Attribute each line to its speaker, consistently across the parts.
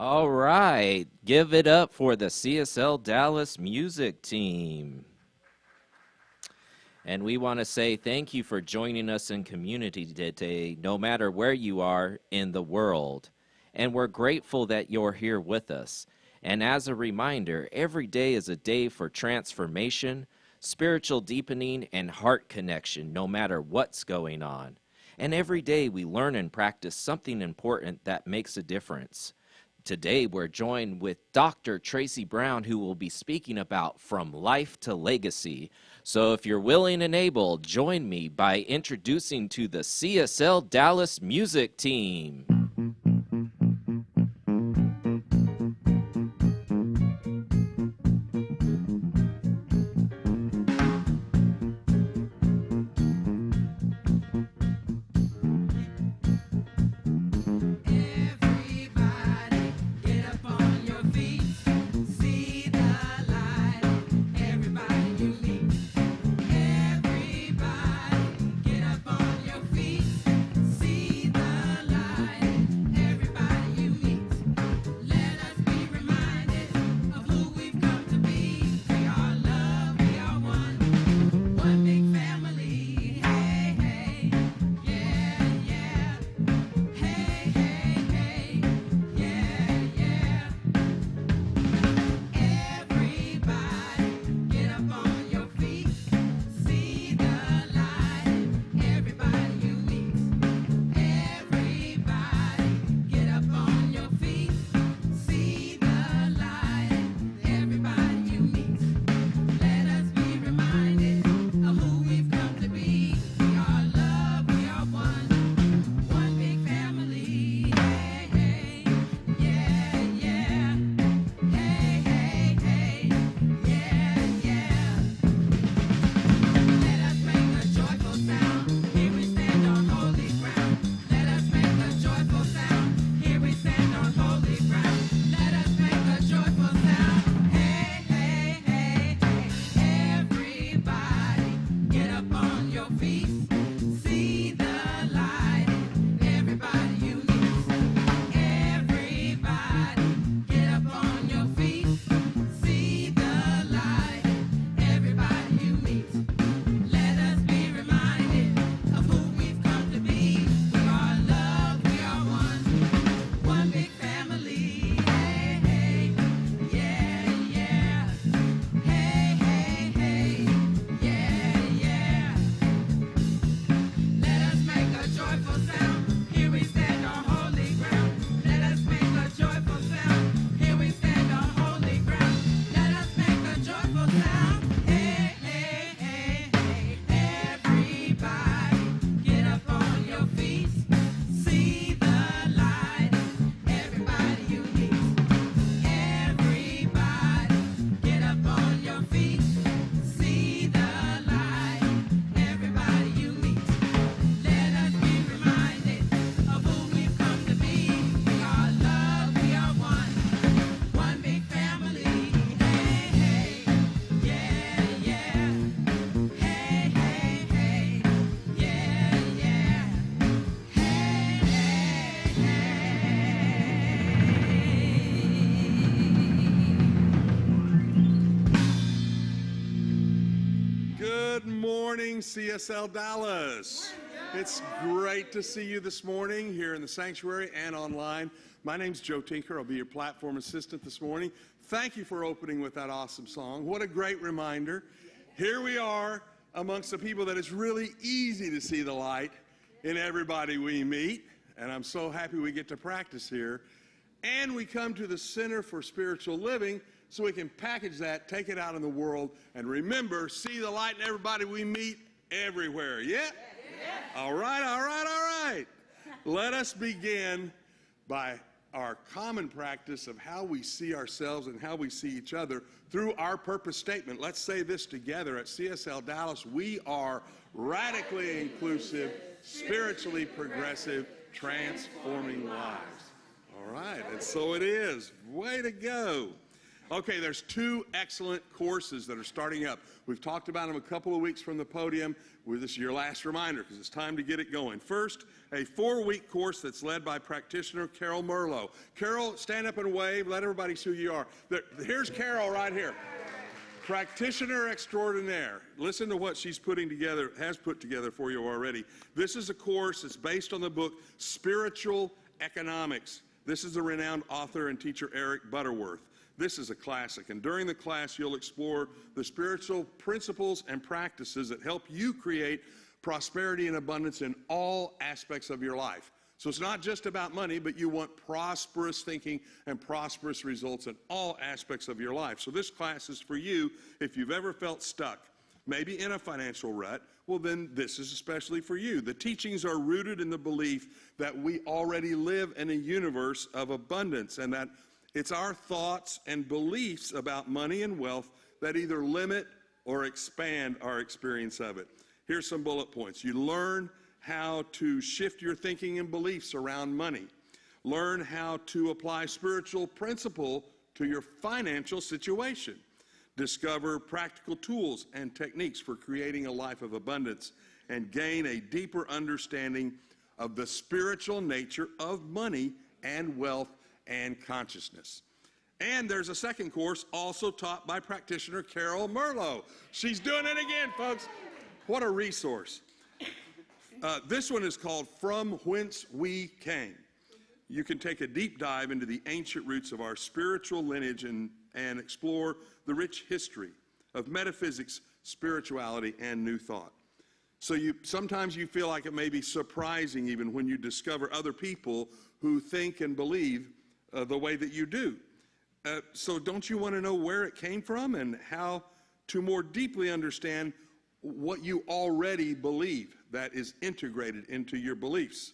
Speaker 1: All right, give it up for the CSL Dallas music team. And we want to say thank you for joining us in community today, no matter where you are in the world. And we're grateful that you're here with us. And as a reminder, every day is a day for transformation, spiritual deepening, and heart connection, no matter what's going on. And every day we learn and practice something important that makes a difference. Today, we're joined with Dr. Tracy Brown, who will be speaking about From Life to Legacy. So if you're willing and able, join me by introducing to the CSL Dallas music team.
Speaker 2: morning, CSL Dallas. It's great to see you this morning here in the sanctuary and online. My name's Joe Tinker. I'll be your platform assistant this morning. Thank you for opening with that awesome song. What a great reminder. Here we are amongst the people that it's really easy to see the light in everybody we meet. And I'm so happy we get to practice here. And we come to the Center for Spiritual Living so we can package that, take it out in the world, and remember, see the light in everybody we meet everywhere. Yeah? All right. Let us begin by our common practice of how we see ourselves and how we see each other through our purpose statement. Let's say this together at CSL Dallas. We are radically inclusive, spiritually progressive, transforming lives. All right, and so it is. Way to go. Okay, there's two excellent courses that are starting up. We've talked about them a couple of weeks from the podium. This is your last reminder because it's time to get it going. First, a 4-week course that's led by practitioner Carol Merlo. Carol, stand up and wave. Let everybody see who you are. Here's Carol right here. Practitioner extraordinaire. Listen to what she's has put together for you already. This is a course that's based on the book Spiritual Economics. This is the renowned author and teacher Eric Butterworth. This is a classic, and during the class, you'll explore the spiritual principles and practices that help you create prosperity and abundance in all aspects of your life. So it's not just about money, but you want prosperous thinking and prosperous results in all aspects of your life. So this class is for you if you've ever felt stuck, maybe in a financial rut. Well, then this is especially for you. The teachings are rooted in the belief that we already live in a universe of abundance and that it's our thoughts and beliefs about money and wealth that either limit or expand our experience of it. Here's some bullet points. You learn how to shift your thinking and beliefs around money. Learn how to apply spiritual principle to your financial situation. Discover practical tools and techniques for creating a life of abundance and gain a deeper understanding of the spiritual nature of money and wealth and consciousness. And there's a second course also taught by practitioner Carol Merlo. She's doing it again, folks. What a resource. This one is called From Whence We Came. You can take a deep dive into the ancient roots of our spiritual lineage and explore the rich history of metaphysics, spirituality, and new thought. So sometimes you feel like it may be surprising even when you discover other people who think and believe the way that you do. So don't you want to know where it came from and how to more deeply understand what you already believe that is integrated into your beliefs?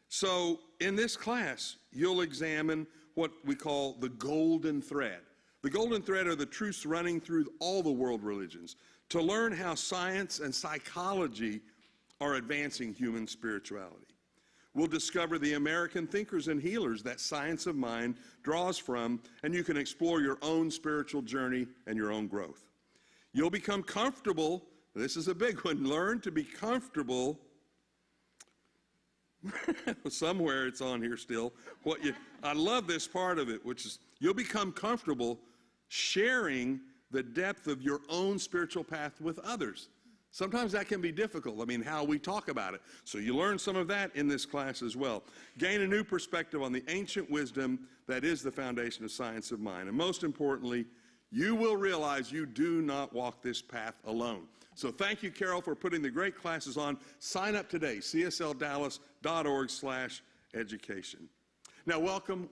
Speaker 2: So in this class, you'll examine what we call the golden thread. The golden thread are the truths running through all the world religions to learn how science and psychology are advancing human spirituality. We'll discover the American thinkers and healers that Science of Mind draws from, and you can explore your own spiritual journey and your own growth. You'll become comfortable. This is a big one. Learn to be comfortable. Somewhere it's on here still. I love this part of it, which is you'll become comfortable sharing the depth of your own spiritual path with others. Sometimes that can be difficult. I mean, how we talk about it. So you learn some of that in this class as well. Gain a new perspective on the ancient wisdom that is the foundation of Science of Mind. And most importantly, you will realize you do not walk this path alone. So thank you, Carol, for putting the great classes on. Sign up today, csldallas.org/education. Now, welcome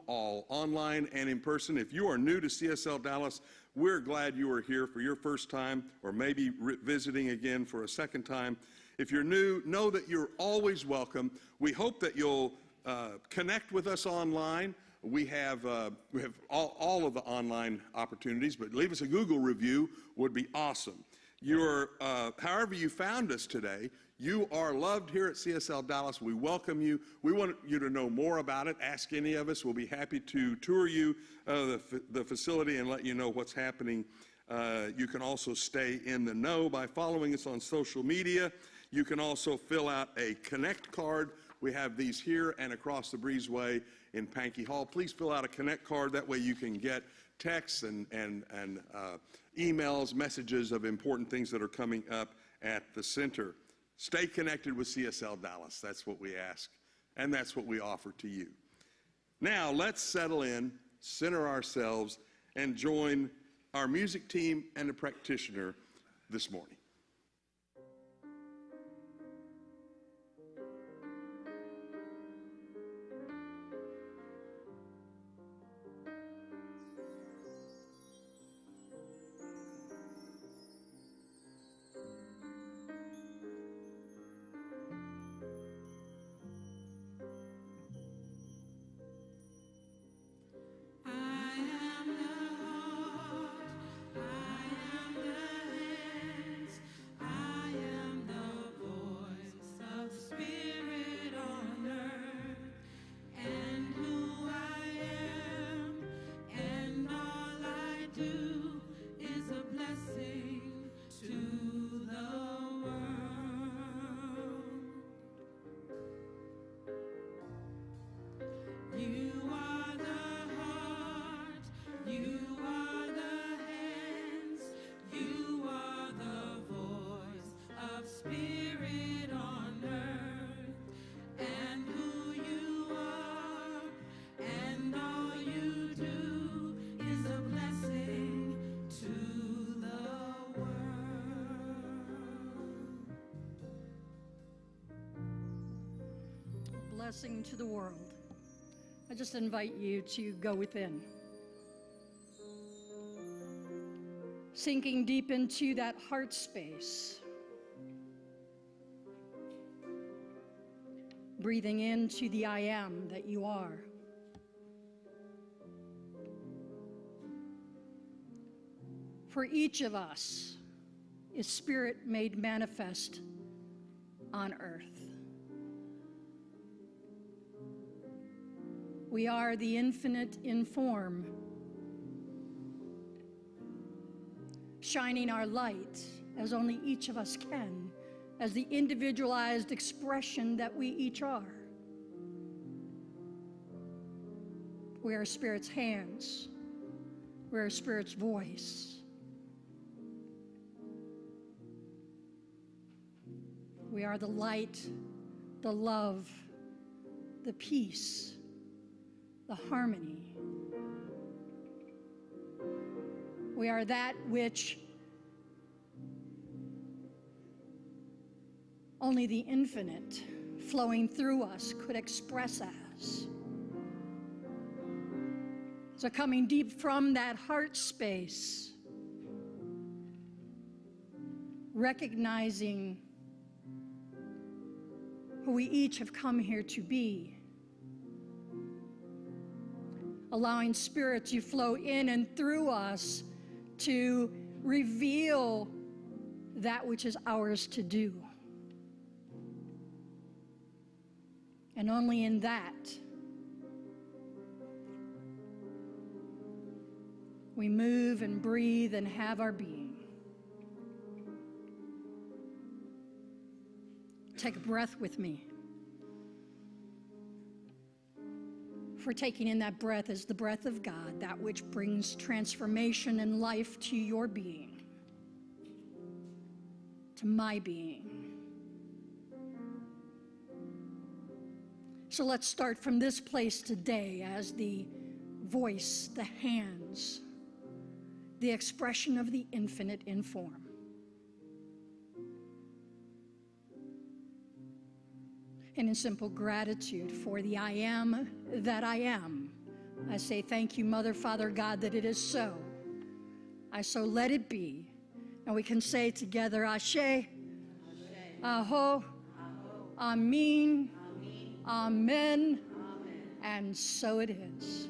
Speaker 2: all, online and in person. If you are new to CSL Dallas, we're glad you are here for your first time or maybe visiting again for a second time. If you're new, know that you're always welcome. We hope that you'll connect with us online. We have all of the online opportunities, but leave us a Google review would be awesome. However you found us today, you are loved here at CSL Dallas. We welcome you. We want you to know more about it. Ask any of us. We'll be happy to tour you the facility and let you know what's happening. You can also stay in the know by following us on social media. You can also fill out a Connect card We have these here and across the breezeway in Pankey Hall. Please fill out a Connect card. That way you can get texts and emails, messages of important things that are coming up at the center. Stay connected with CSL Dallas. That's what we ask, and that's what we offer to you. Now, let's settle in, center ourselves, and join our music team and the practitioner this morning.
Speaker 3: Blessing to the world. I just invite you to go within. Sinking deep into that heart space. Breathing into the I am that you are. For each of us is spirit made manifest on earth. We are the infinite in form, shining our light as only each of us can, as the individualized expression that we each are. We are Spirit's hands. We are Spirit's voice. We are the light, the love, the peace, the harmony. We are that which only the infinite flowing through us could express as. So coming deep from that heart space, recognizing who we each have come here to be, allowing Spirit to flow in and through us to reveal that which is ours to do. And only in that we move and breathe and have our being. Take a breath with me. For taking in that breath is the breath of God, that which brings transformation and life to your being, to my being. So let's start from this place today as the voice, the hands, the expression of the infinite in form. And in simple gratitude for the I am that I am, I say thank you, Mother, Father, God, that it is so. I so let it be. And we can say together, Ashe, Aho, Amin, Amen, and so it is.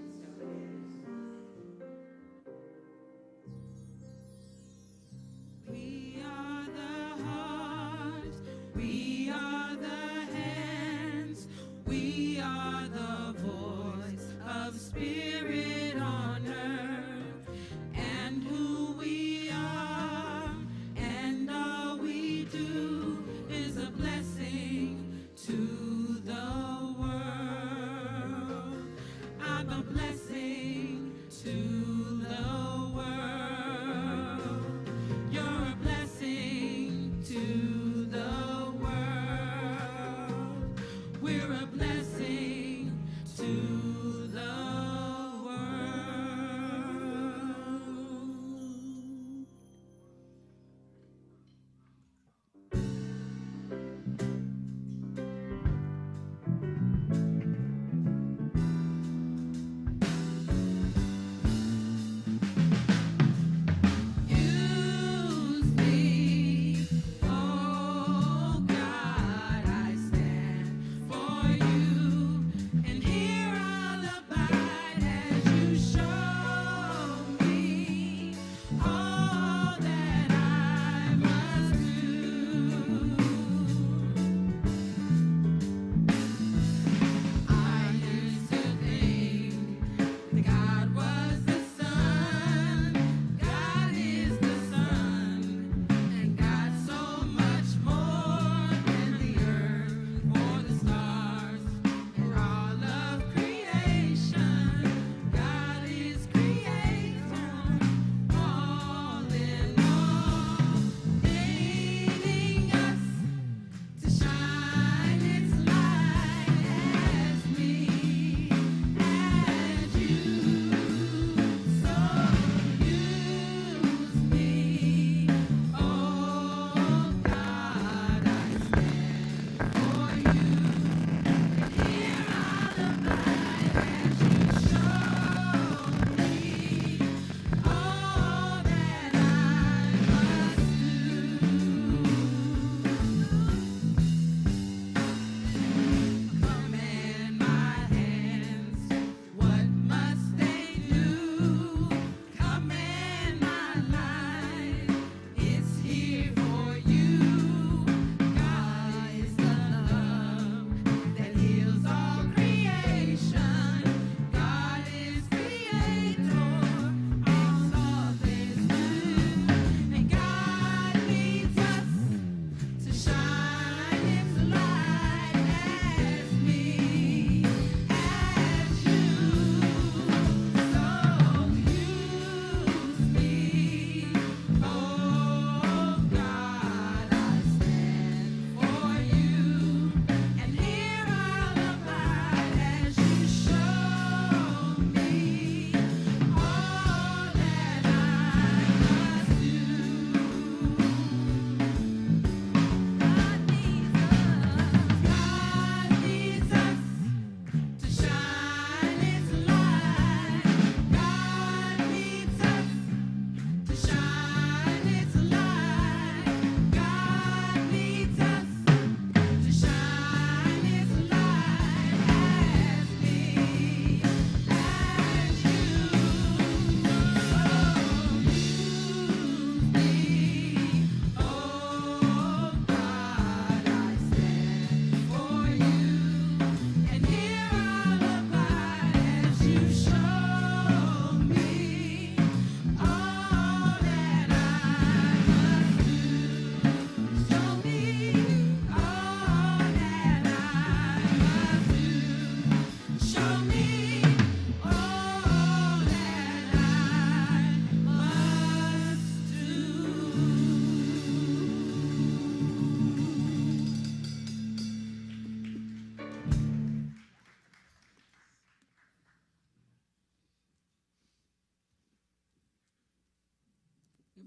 Speaker 4: To the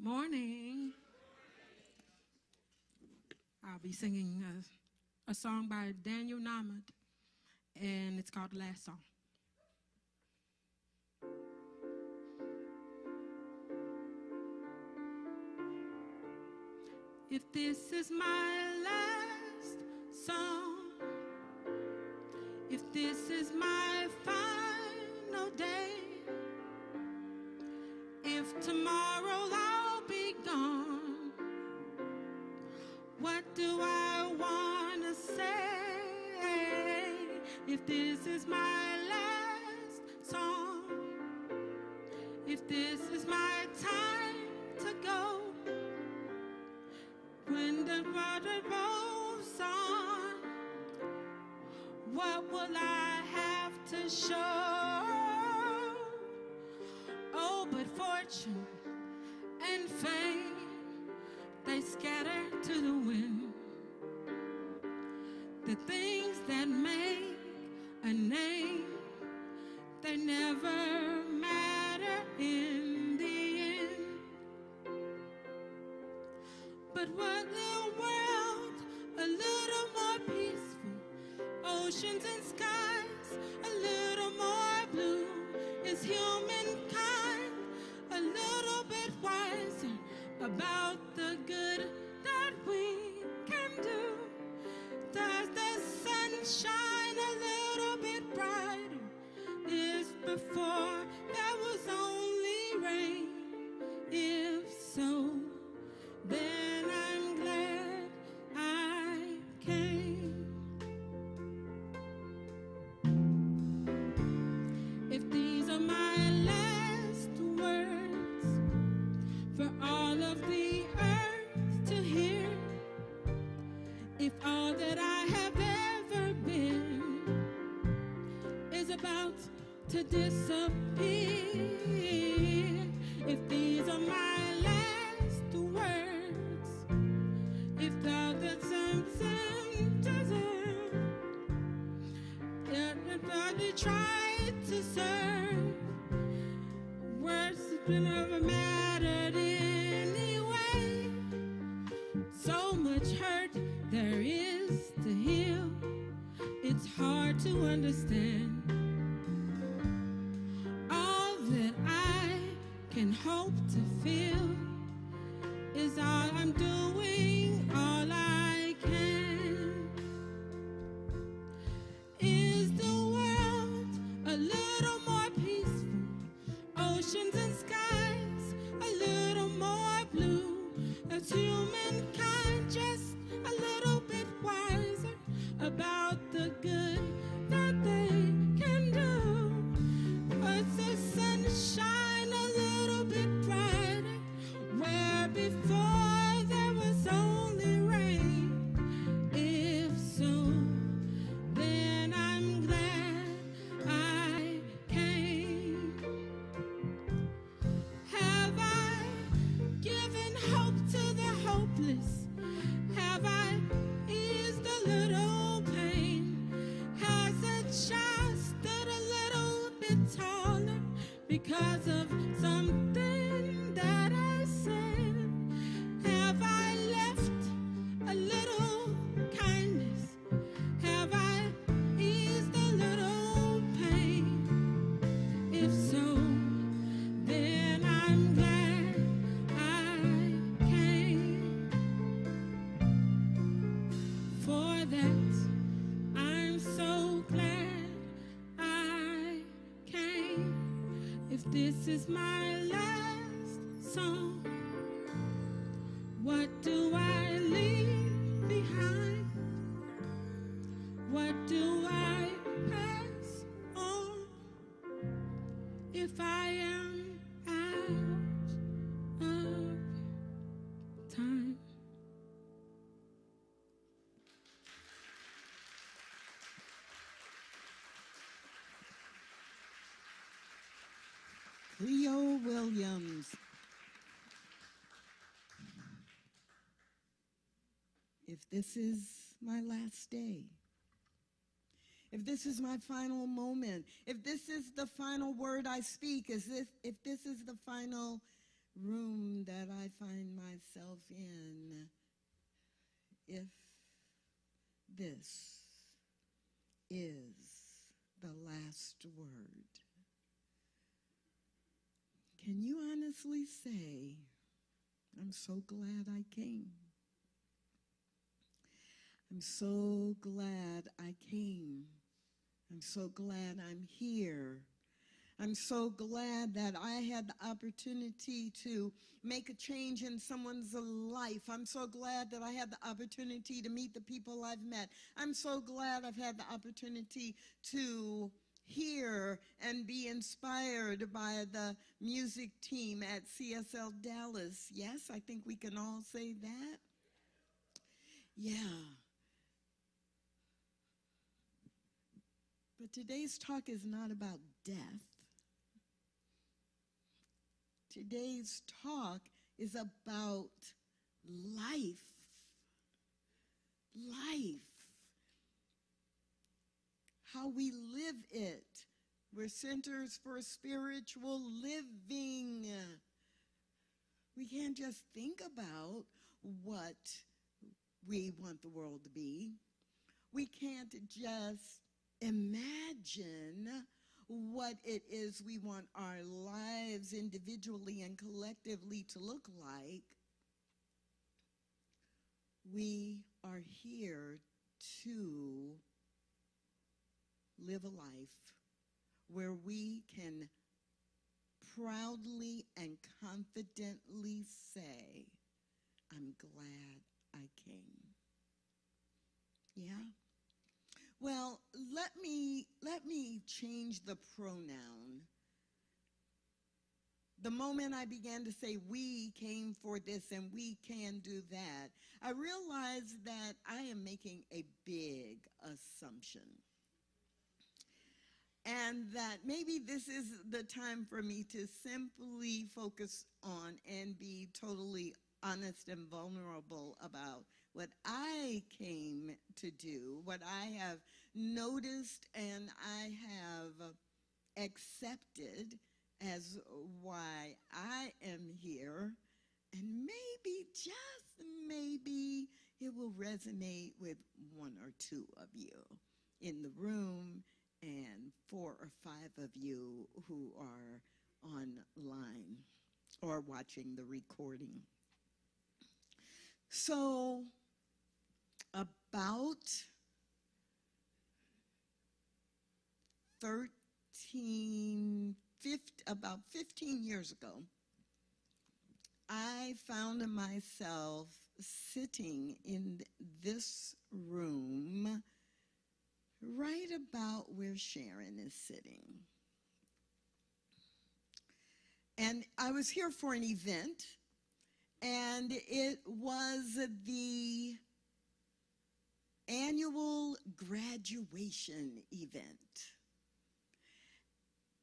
Speaker 4: morning. I'll be singing a song by Daniel Namad, and it's called The Last Song. If this is my last song, if this is my final day, if tomorrow I'll be gone, what do I want to say? If this is my last song, if this is my time to go, when the water rolls on, what will I have to show? Oh, but fortune and fame, they scatter to the wind. The things that make a name, they never matter in the end. But were the world a little more peaceful, oceans and skies a little more blue, is humankind a little bit wiser about the good that we can do? Does the sun shine a little bit brighter? Is before there was only rain? If so, then I'm glad I came. If these are my last words for all of the earth to hear, if all that I have ever been is about to disappear, if these are my last words, if all that's deserve, everybody tried to serve, words never mattered anyway. So much hurt there is to heal, it's hard to understand. All that I can hope to feel is all I'm doing, all I can. Is the world a little more peaceful, oceans and skies a little more blue? Is humankind just a little bit wiser about the good that they can do? Does the sun shine a little bit brighter where before there was only rain? If so, then I'm glad I came. Have I given hope to the hopeless? Have I eased a little pain? Has a child stood a little bit taller because of something that I said? Have I left a little kindness? Have I eased a little pain? If so, then I'm glad I came. For that, I'm so glad I came. If this is my last song, what do I leave behind? What do I pass on if I am out of time?
Speaker 5: Cleo Williams. If this is my last day, if this is my final moment, if this is the final word I speak, if this is the final room that I find myself in if this is the last word. Can you honestly say, I'm so glad I came? I'm so glad I came. I'm so glad I'm here. I'm so glad that I had the opportunity to make a change in someone's life. I'm so glad that I had the opportunity to meet the people I've met. I'm so glad I've had the opportunity to hear and be inspired by the music team at CSL Dallas. Yes, I think we can all say that. Yeah. But today's talk is not about death. Today's talk is about life. Life. How we live it. We're centers for spiritual living. We can't just think about what we want the world to be. We can't just imagine what it is we want our lives individually and collectively to look like. We are here to live a life where we can proudly and confidently say, I'm glad I came. Yeah? Well, let me change the pronoun. The moment I began to say we came for this and we can do that, I realized that I am making a big assumption. And that maybe this is the time for me to simply focus on and be totally honest and vulnerable about what I came to do, what I have noticed and I have accepted as why I am here. And maybe, just maybe, it will resonate with one or two of you in the room and 4 or 5 of you who are online or watching the recording. So, about 15 years ago, I found myself sitting in this room right about where Sharon is sitting. And I was here for an event, and it was the annual graduation event.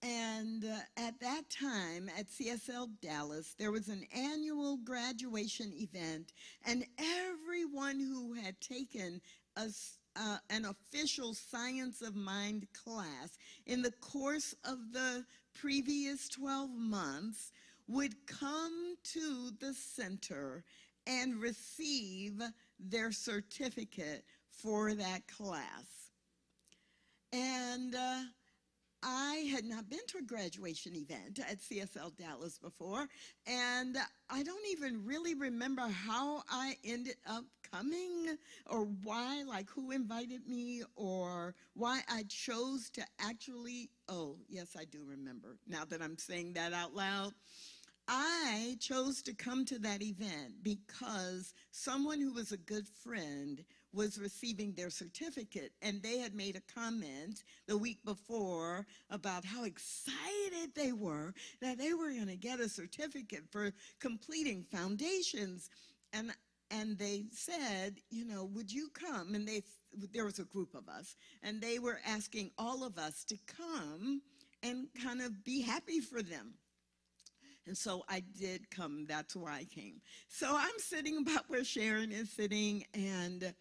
Speaker 5: And at that time at CSL Dallas, there was an annual graduation event, and everyone who had taken an official Science of Mind class in the course of the previous 12 months would come to the center and receive their certificate for that class. And I had not been to a graduation event at CSL Dallas before, and I don't even really remember how I ended up coming or why, like who invited me or why I chose to actually, oh, yes, I do remember now that I'm saying that out loud. I chose to come to that event because someone who was a good friend was receiving their certificate, and they had made a comment the week before about how excited they were that they were going to get a certificate for completing foundations. And they said, you know, would you come? And there was a group of us, and they were asking all of us to come and kind of be happy for them. And so I did come. That's why I came. So I'm sitting about where Sharon is sitting, and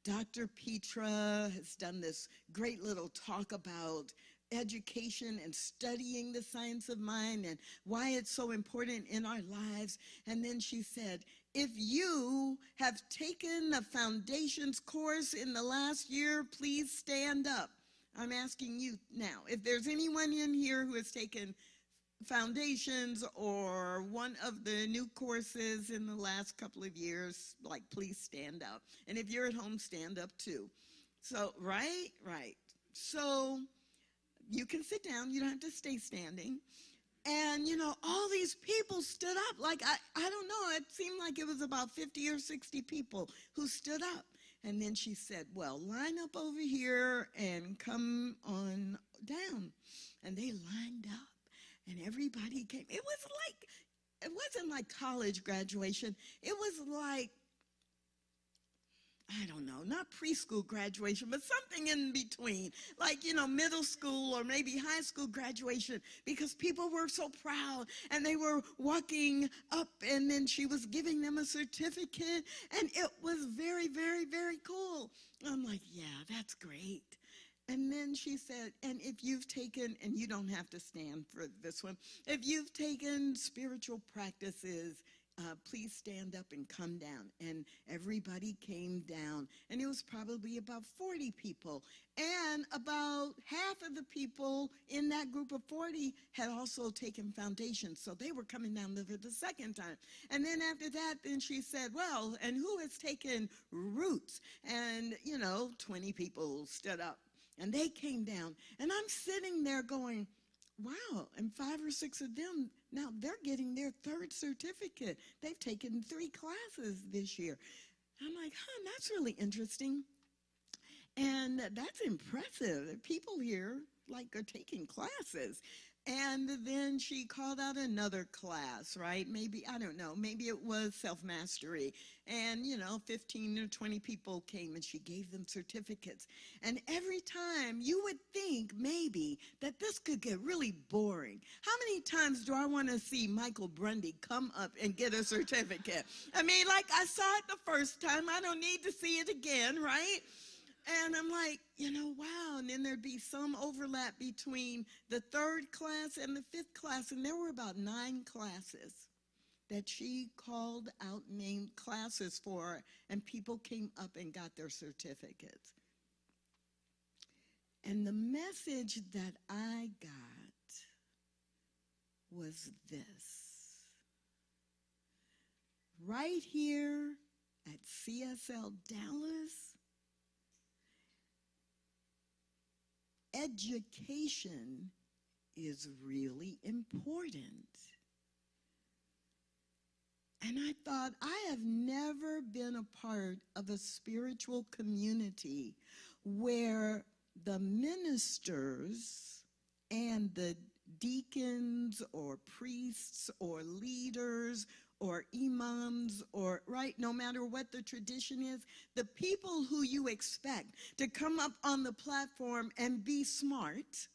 Speaker 5: Dr. Petra has done this great little talk about education and studying the science of mind and why it's so important in our lives. And then she said, if you have taken a foundations course in the last year, please stand up. I'm asking you now, if there's anyone in here who has taken foundations or one of the new courses in the last couple of years, like, please stand up. And if you're at home, stand up too. So, right. So you can sit down, you don't have to stay standing. And, you know, all these people stood up. Like, I don't know, it seemed like it was about 50 or 60 people who stood up. And then she said, well, line up over here and come on down. And they lined up. And everybody came. It wasn't like college graduation. It was like, I don't know, not preschool graduation, but something in between, like, you know, middle school or maybe high school graduation, because people were so proud and they were walking up, and then she was giving them a certificate, and it was very, very, very cool. I'm like, yeah, that's great. And then she said, and if you've taken, and you don't have to stand for this one, if you've taken spiritual practices, please stand up and come down. And everybody came down, and it was probably about 40 people. And about half of the people in that group of 40 had also taken foundation, so they were coming down for the second time. And then after that, then she said, well, and who has taken roots? And, you know, 20 people stood up. And they came down, and I'm sitting there going, wow, and 5 or 6 of them, now they're getting their 3rd certificate. They've taken 3 classes this year. I'm like, that's really interesting. And that's impressive. People here, like, are taking classes. And then she called out another class, right? Maybe, I don't know, maybe it was self-mastery. And, you know, 15 or 20 people came, and she gave them certificates. And every time you would think maybe that this could get really boring. How many times do I want to see Michael Grundy come up and get a certificate? I mean, like, I saw it the first time. I don't need to see it again, right? And I'm like, you know, wow. And then there'd be some overlap between the 3rd class and the 5th class. And there were about 9 classes that she called out named classes for, and people came up and got their certificates. And the message that I got was this. Right here at CSL Dallas, education is really important. And I thought, I have never been a part of a spiritual community where the ministers and the deacons or priests or leaders or imams, or, right, no matter what the tradition is, the people who you expect to come up on the platform and be smart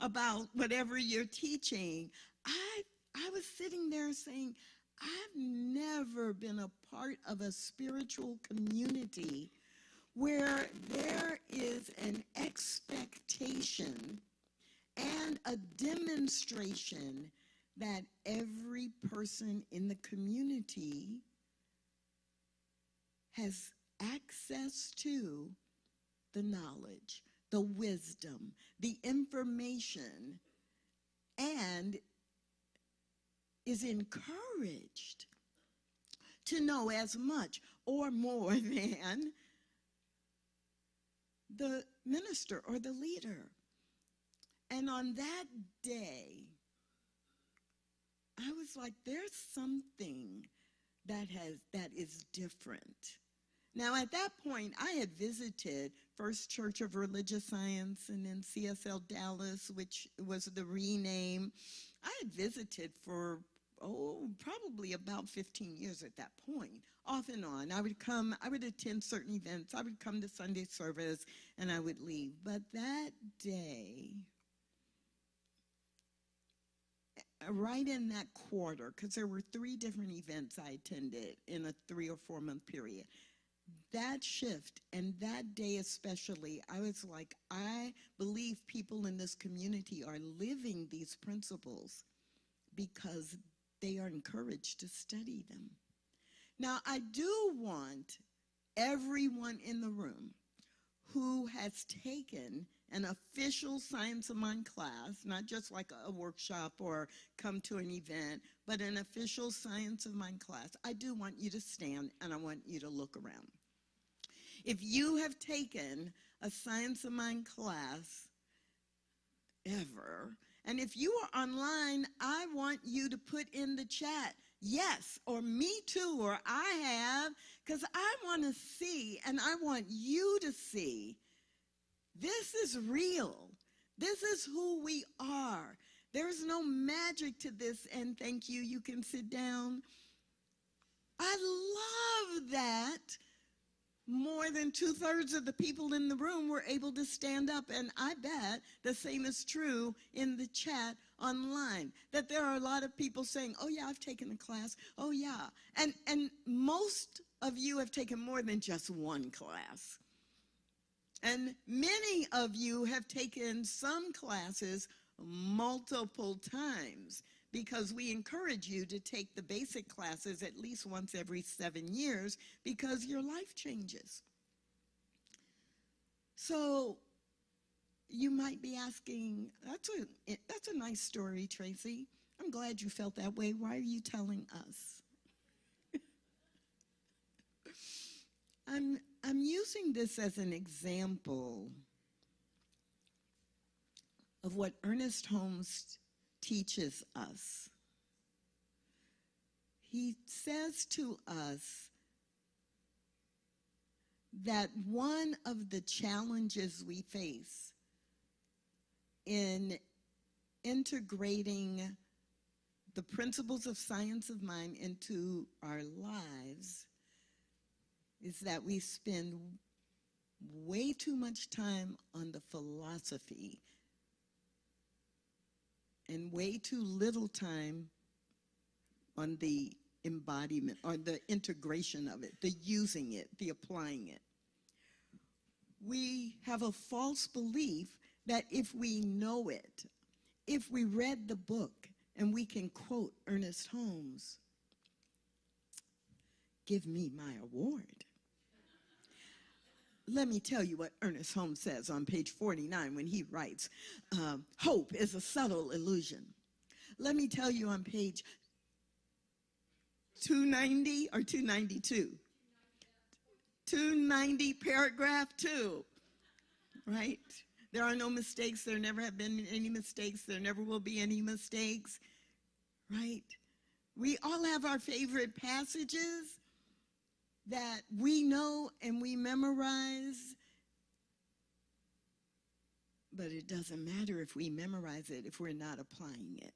Speaker 5: about whatever you're teaching, I was sitting there saying, I've never been a part of a spiritual community where there is an expectation and a demonstration that every person in the community has access to the knowledge, the wisdom, the information, and is encouraged to know as much or more than the minister or the leader. And on that day, I was like, there's something that is different. Now, at that point, I had visited First Church of Religious Science and then CSL Dallas, which was the rename. I had visited for, probably about 15 years at that point, off and on. I would attend certain events. I would come to Sunday service, and I would leave. But that day, right in that quarter, because there were 3 different events I attended in a 3 or 4 month period. that shift and that day especially, I was like, I believe people in this community are living these principles because they are encouraged to study them. Now, I do want everyone in the room who has taken an official Science of Mind class, not just like a workshop or come to an event, but an official Science of Mind class, I do want you to stand and I want you to look around. If you have taken a Science of Mind class ever, and if you are online, I want you to put in the chat, yes, or me too, or I have, because I want to see, and I want you to see, this is real. This is who we are. There's no magic to this, and thank you, you can sit down. I love that more than 2/3 of the people in the room were able to stand up, and I bet the same is true in the chat online, that there are a lot of people saying, oh yeah, I've taken a class, oh yeah. And most of you have taken more than just one class. And many of you have taken some classes multiple times because we encourage you to take the basic classes at least once every 7 years because your life changes. So you might be asking, that's a nice story, Tracy. I'm glad you felt that way. Why are you telling us? I'm using this as an example of what Ernest Holmes teaches us. He says to us that one of the challenges we face in integrating the principles of Science of Mind into our lives is that we spend way too much time on the philosophy and way too little time on the embodiment or the integration of it, the using it, the applying it. We have a false belief that if we know it, if we read the book and we can quote Ernest Holmes, give me my award. Let me tell you what Ernest Holmes says on page 49 when he writes, hope is a subtle illusion. Let me tell you on page 290 or 292. 290, paragraph 2, right? There are no mistakes. There never have been any mistakes. There never will be any mistakes, right? We all have our favorite passages that we know and we memorize, but it doesn't matter if we memorize it if we're not applying it.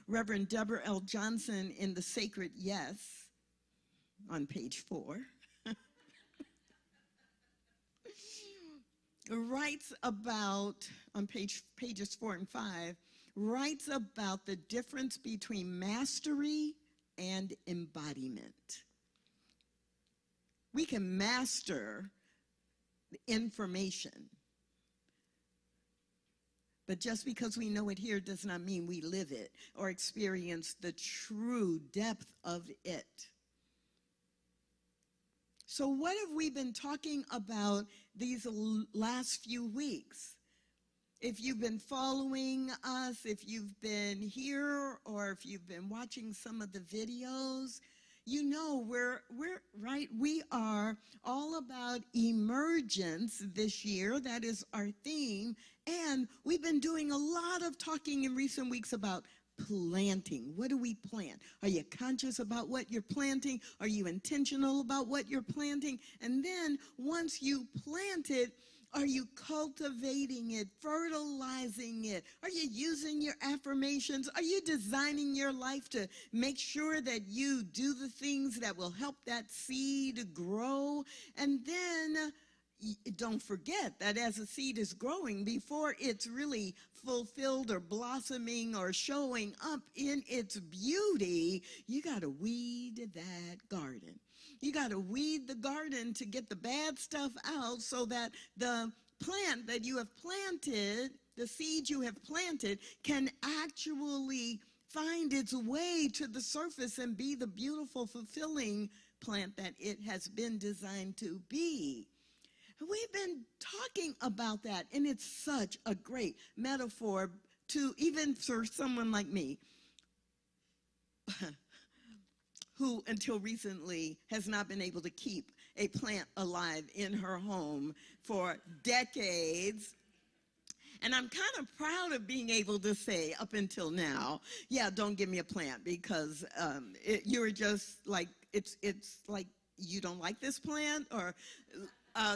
Speaker 5: Reverend Deborah L. Johnson in The Sacred Yes on page 4 writes about, on pages 4 and 5, writes about the difference between mastery and embodiment. We can master information, but just because we know it here does not mean we live it or experience the true depth of it. So what have we been talking about these last few weeks? If you've been following us, if you've been here, or if you've been watching some of the videos, you know we're right. We are all about emergence this year. That is our theme. And we've been doing a lot of talking in recent weeks about planting. What do we plant? Are you conscious about what you're planting? Are you intentional about what you're planting? And then once you plant it, are you cultivating it, fertilizing it? Are you using your affirmations? Are you designing your life to make sure that you do the things that will help that seed grow? And then don't forget that as a seed is growing, before it's really fulfilled or blossoming or showing up in its beauty, you got to weed that garden. You got to weed the garden to get the bad stuff out so that the plant that you have planted, the seed you have planted, can actually find its way to the surface and be the beautiful, fulfilling plant that it has been designed to be. We've been talking about that, and it's such a great metaphor to even for someone like me who until recently has not been able to keep a plant alive in her home for decades. And I'm kind of proud of being able to say up until now, yeah, don't give me a plant because you're just like, it's like you don't like this plant, or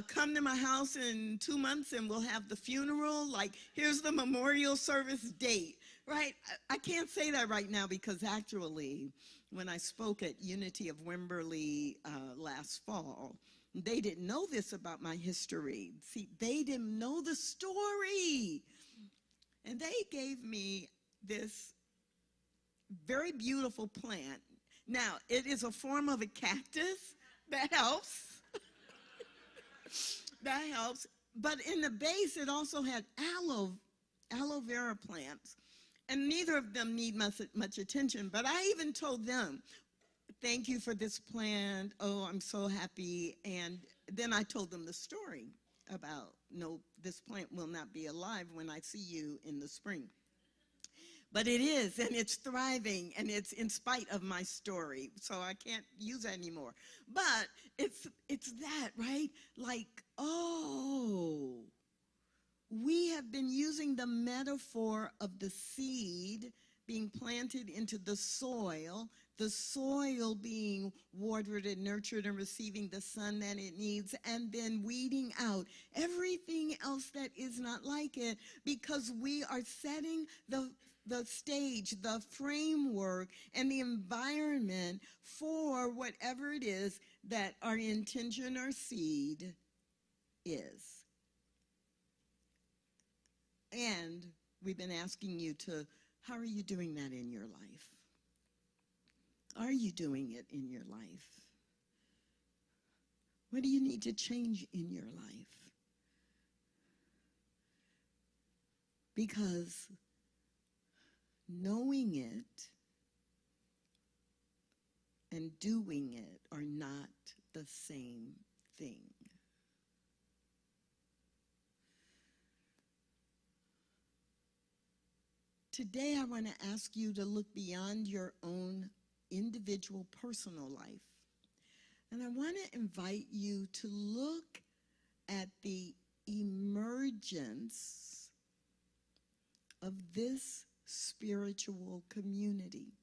Speaker 5: come to my house in 2 months and we'll have the funeral. Like, here's the memorial service date, right? I can't say that right now because actually, when I spoke at Unity of Wimberley last fall, they didn't know this about my history. See, they didn't know the story. And they gave me this very beautiful plant. Now, it is a form of a cactus. That helps. That helps. But in the base, it also had aloe vera plants. And neither of them need much attention. But I even told them, thank you for this plant. Oh, I'm so happy. And then I told them the story about, no, this plant will not be alive when I see you in the spring. But it is, and it's thriving, and it's in spite of my story, so I can't use that anymore. But it's that, right? Like, oh, we have been using the metaphor of the seed being planted into the soil being watered and nurtured and receiving the sun that it needs, and then weeding out everything else that is not like it, because we are setting the stage, the framework, and the environment for whatever it is that our intention or seed is. And we've been asking you to, how are you doing that in your life? Are you doing it in your life? What do you need to change in your life? Because knowing it and doing it are not the same thing. Today, I want to ask you to look beyond your own individual personal life. And I want to invite you to look at the emergence of this spiritual community.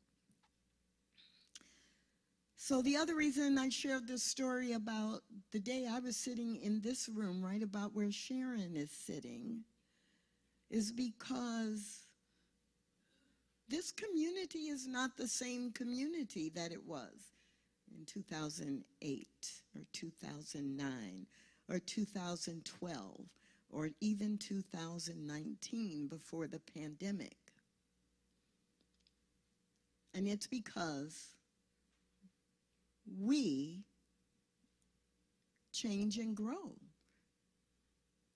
Speaker 5: So the other reason I shared this story about the day I was sitting in this room, right about where Sharon is sitting, is because this community is not the same community that it was in 2008 or 2009 or 2012 or even 2019 before the pandemic. And it's because we change and grow.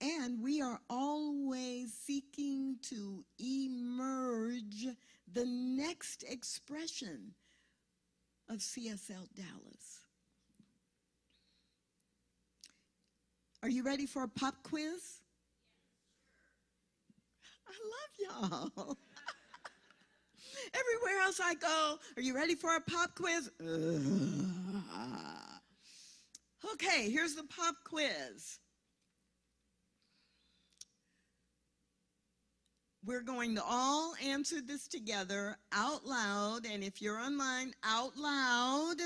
Speaker 5: And we are always seeking to emerge the next expression of CSL Dallas. Are you ready for a pop quiz? I love y'all. Everywhere else I go, are you ready for a pop quiz? Okay, here's the pop quiz. We're going to all answer this together out loud, and if you're online, out loud.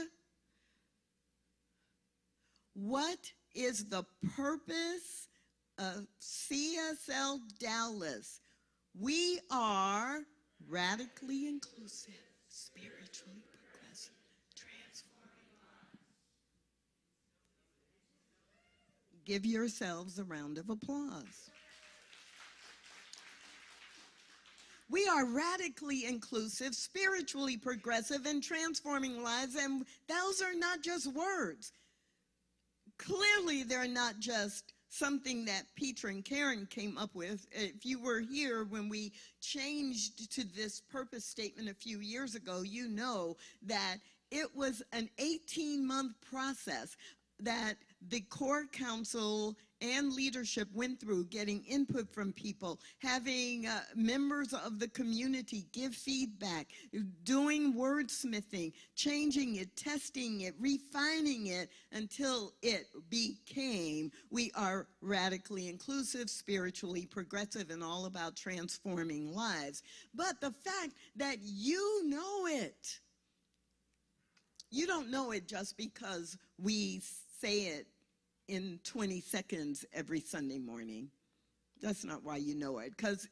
Speaker 5: What is the purpose of CSL Dallas? We are radically inclusive, spiritually progressive, transforming. Give yourselves a round of applause. We are radically inclusive, spiritually progressive, and transforming lives, and those are not just words. Clearly, they're not just something that Peter and Karen came up with. If you were here when we changed to this purpose statement a few years ago, you know that it was an 18-month process that the core council and leadership went through, getting input from people, having members of the community give feedback, doing wordsmithing, changing it, testing it, refining it until it became, we are radically inclusive, spiritually progressive, and all about transforming lives. But the fact that you know it, you don't know it just because we say it in 20 seconds every Sunday morning. That's not why you know it. Because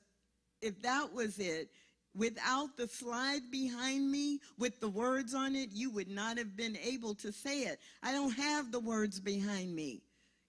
Speaker 5: if that was it, without the slide behind me with the words on it, you would not have been able to say it. I don't have the words behind me.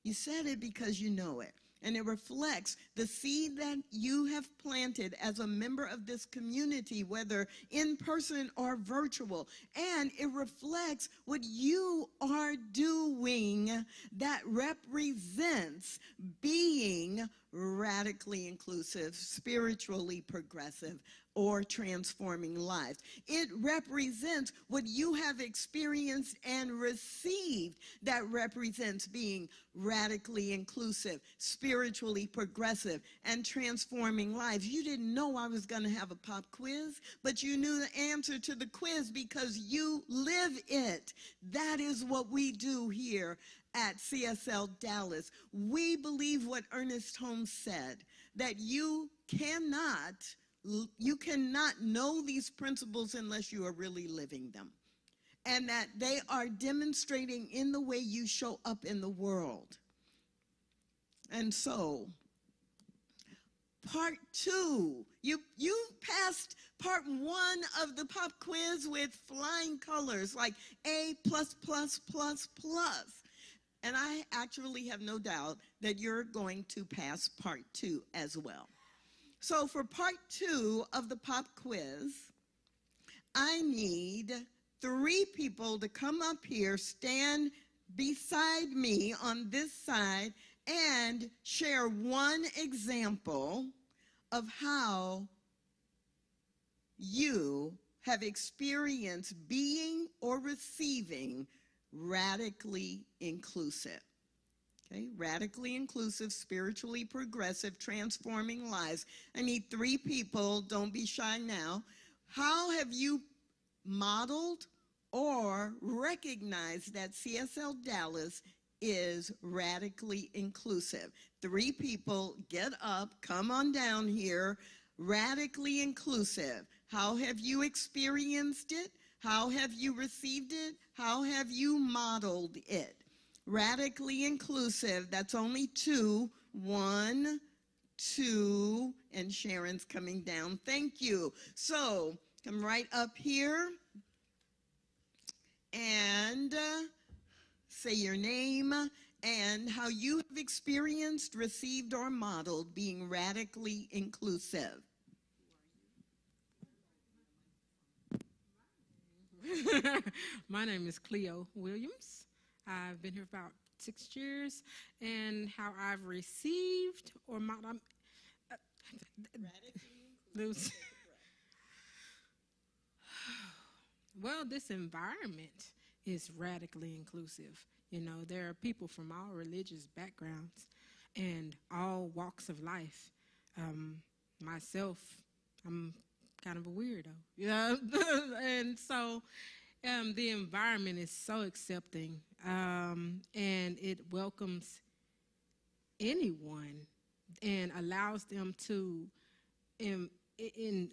Speaker 5: You said it because you know it. And it reflects the seed that you have planted as a member of this community, whether in person or virtual. And it reflects what you are doing that represents being radically inclusive, spiritually progressive, or transforming lives. It represents what you have experienced and received that represents being radically inclusive, spiritually progressive, and transforming lives. You didn't know I was going to have a pop quiz, but you knew the answer to the quiz because you live it. That is what we do here at CSL Dallas. We believe what Ernest Holmes said, that you cannot know these principles unless you are really living them, and that they are demonstrating in the way you show up in the world. And so, part two, you passed part one of the pop quiz with flying colors like A+++++. And I actually have no doubt that you're going to pass part two as well. So for part two of the pop quiz, I need 3 people to come up here, stand beside me on this side, and share one example of how you have experienced being or receiving radically inclusive. Okay, radically inclusive, spiritually progressive, transforming lives. I need 3 people. Don't be shy now. How have you modeled or recognized that CSL Dallas is radically inclusive? 3 people, get up, come on down here. Radically inclusive. How have you experienced it? How have you received it? How have you modeled it? Radically inclusive, that's only 2. 1, 2, and Sharon's coming down. Thank you. So come right up here and say your name and how you have experienced, received, or modeled being radically inclusive.
Speaker 4: My name is Cleo Williams. I've been here for about 6 years, and how I've received or modeled. Well, this environment is radically inclusive. You know, there are people from all religious backgrounds and all walks of life. Myself, I'm kind of a weirdo, you know, and so the environment is so accepting, and it welcomes anyone and allows them to in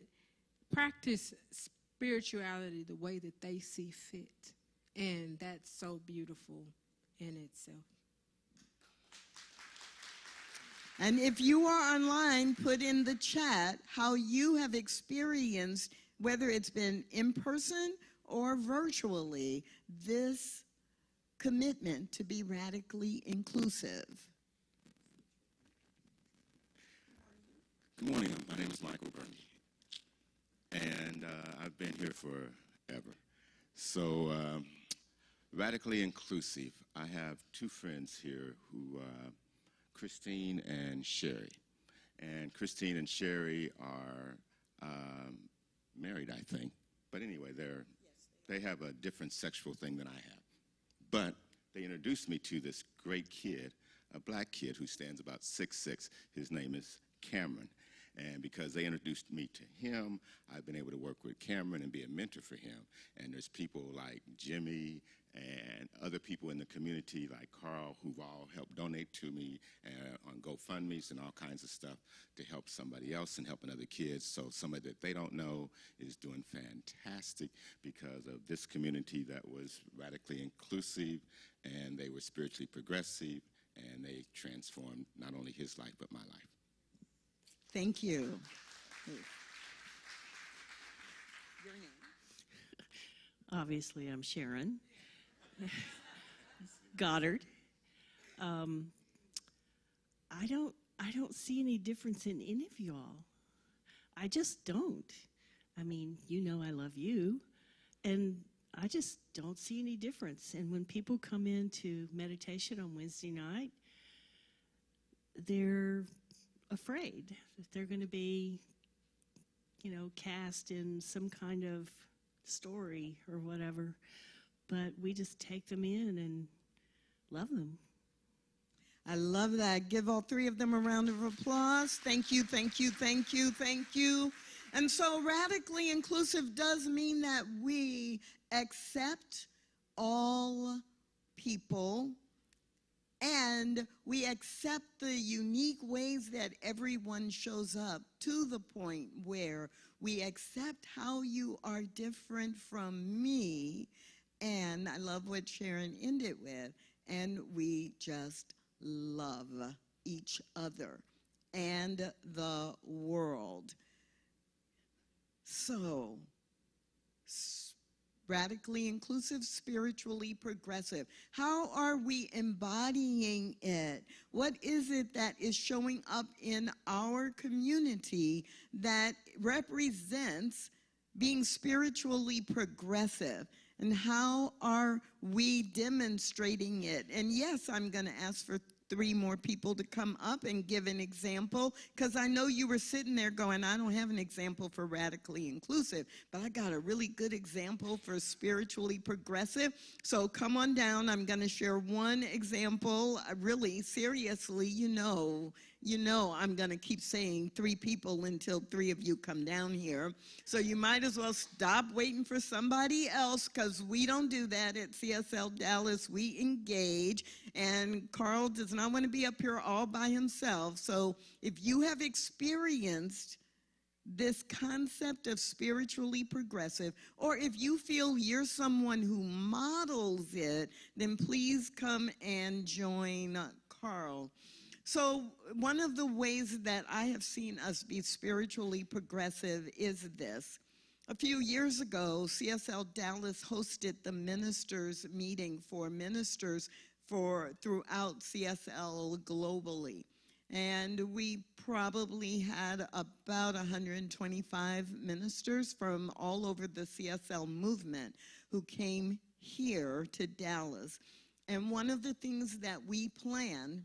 Speaker 4: practice spirituality the way that they see fit, and that's so beautiful in itself.
Speaker 5: And if you are online, put in the chat how you have experienced, whether it's been in person or virtually, this commitment to be radically inclusive.
Speaker 6: Good morning. My name is Michael Burney. been here forever. So, radically inclusive. I have two friends here who, Christine and Sherry. And Christine and Sherry are married, I think. But anyway, they have a different sexual thing than I have. But they introduced me to this great kid, a black kid who stands about 6'6". His name is Cameron. And because they introduced me to him, I've been able to work with Cameron and be a mentor for him. And there's people like Jimmy and other people in the community like Carl who've all helped donate to me on GoFundMes and all kinds of stuff to help somebody else and helping other kids. So somebody that they don't know is doing fantastic because of this community that was radically inclusive, and they were spiritually progressive, and they transformed not only his life but my life.
Speaker 5: Thank you. Your name?
Speaker 7: Obviously, I'm Sharon Goddard. I don't see any difference in any of y'all. I just don't. I mean, you know I love you, and I just don't see any difference. And when people come into meditation on Wednesday night, they're afraid that they're going to be, cast in some kind of story or whatever. But we just take them in and love them.
Speaker 5: I love that. Give all three of them a round of applause. Thank you, thank you, thank you, thank you. And so radically inclusive does mean that we accept all people, and we accept the unique ways that everyone shows up, to the point where we accept how you are different from me. And I love what Sharon ended with. And we just love each other and the world. So, radically inclusive, spiritually progressive. How are we embodying it? What is it that is showing up in our community that represents being spiritually progressive? And how are we demonstrating it? And yes, I'm going to ask for 3 more people to come up and give an example, because I know you were sitting there going, I don't have an example for radically inclusive, but I got a really good example for spiritually progressive. So come on down. I'm going to share one example. Really, seriously, you know I'm going to keep saying 3 people until 3 of you come down here. So you might as well stop waiting for somebody else, because we don't do that at CSL Dallas. We engage, and Carl does not want to be up here all by himself. So if you have experienced this concept of spiritually progressive, or if you feel you're someone who models it, then please come and join Carl. So one of the ways that I have seen us be spiritually progressive is this. A few years ago, CSL Dallas hosted the ministers meeting for ministers throughout CSL globally. And we probably had about 125 ministers from all over the CSL movement who came here to Dallas. And one of the things that we planned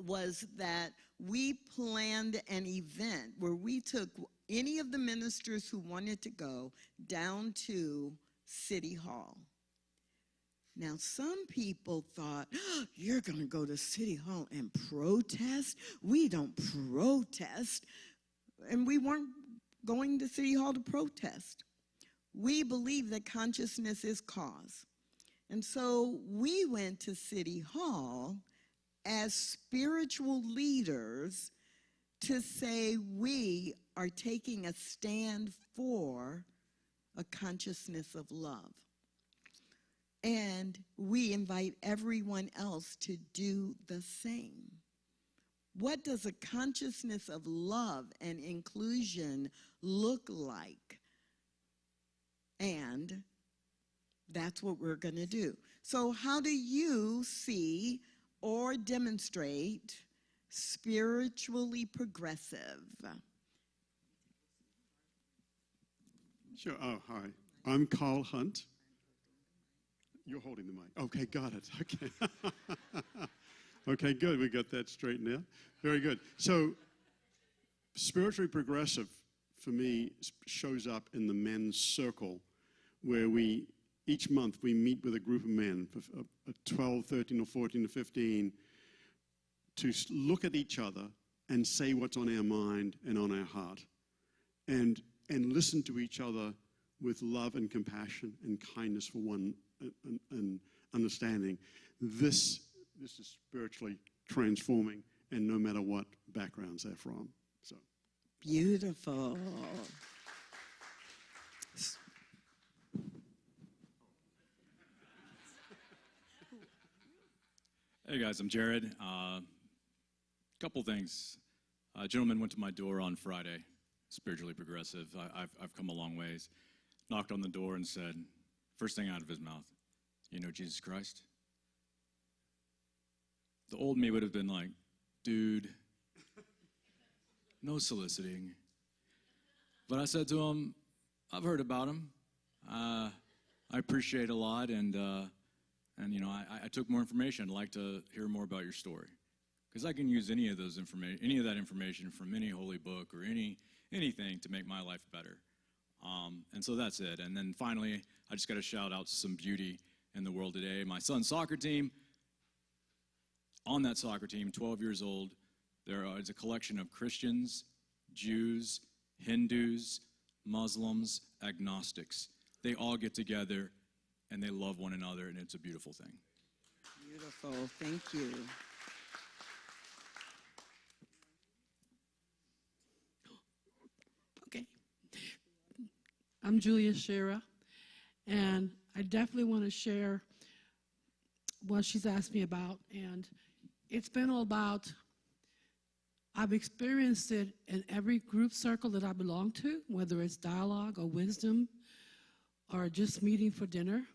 Speaker 5: was that we planned an event where we took any of the ministers who wanted to go down to City Hall. Now, some people thought, oh, you're going to go to City Hall and protest? We don't protest. And we weren't going to City Hall to protest. We believe that consciousness is cause. And so we went to City Hall as spiritual leaders to say we are taking a stand for a consciousness of love. And we invite everyone else to do the same. What does a consciousness of love and inclusion look like? And that's what we're going to do. So how do you see or demonstrate spiritually progressive?
Speaker 8: Sure. Oh, hi. I'm Carl Hunt. You're holding the mic. Okay, got it. Okay. Okay, good. We got that straight now. Very good. So, spiritually progressive for me shows up in the men's circle, where each month we meet with a group of men, 12, 13, or 14 or 15, to look at each other and say what's on our mind and on our heart, and listen to each other with love and compassion and kindness for one and understanding. This is spiritually transforming, and no matter what backgrounds they're from. So
Speaker 5: Beautiful.
Speaker 9: Hey guys, I'm Jared. Couple things. A gentleman went to my door on Friday, spiritually progressive. I've come a long ways. Knocked on the door and said, first thing out of his mouth, "You know Jesus Christ?" The old me would have been like, "Dude, no soliciting." But I said to him, "I've heard about him. I appreciate a lot, and you know, I took more information. I'd like to hear more about your story, because I can use any of that information from any holy book or anything to make my life better." And so that's it. And then finally, I just got to shout out to some beauty in the world today. My son's soccer team. On that soccer team, 12 years old, there is a collection of Christians, Jews, Hindus, Muslims, agnostics. They all get together and they love one another, and it's a beautiful thing.
Speaker 5: Beautiful. Thank you.
Speaker 4: Okay. I'm Julia Shera, and I definitely want to share what she's asked me about. And it's been all about, I've experienced it in every group circle that I belong to, whether it's dialogue or wisdom or just meeting for dinner.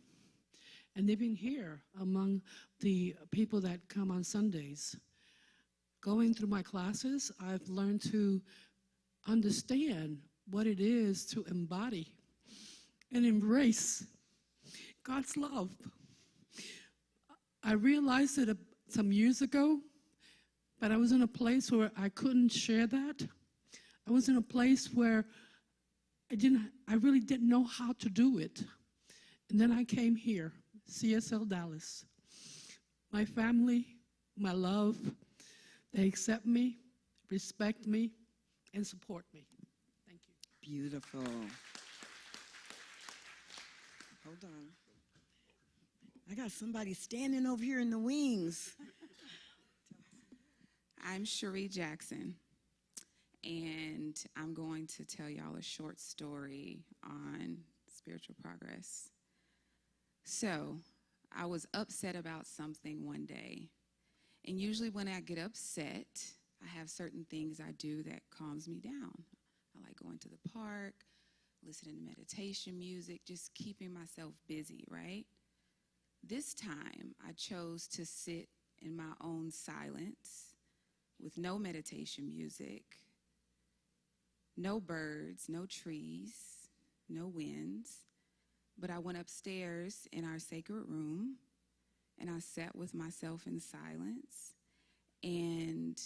Speaker 4: And even here among the people that come on Sundays. Going through my classes, I've learned to understand what it is to embody and embrace God's love. I realized it some years ago, but I was in a place where I couldn't share that. I was in a place where I really didn't know how to do it. And then I came here, CSL Dallas. My family, my love, they accept me, respect me, and support me. Thank you.
Speaker 5: Beautiful. Hold on. I got somebody standing over here in the wings.
Speaker 10: I'm Cherie Jackson, and I'm going to tell y'all a short story on spiritual progress. So, I was upset about something one day, and usually when I get upset, I have certain things I do that calms me down. I like going to the park, listening to meditation music, just keeping myself busy, right? This time, I chose to sit in my own silence with no meditation music, no birds, no trees, no winds. But I went upstairs in our sacred room, and I sat with myself in silence, and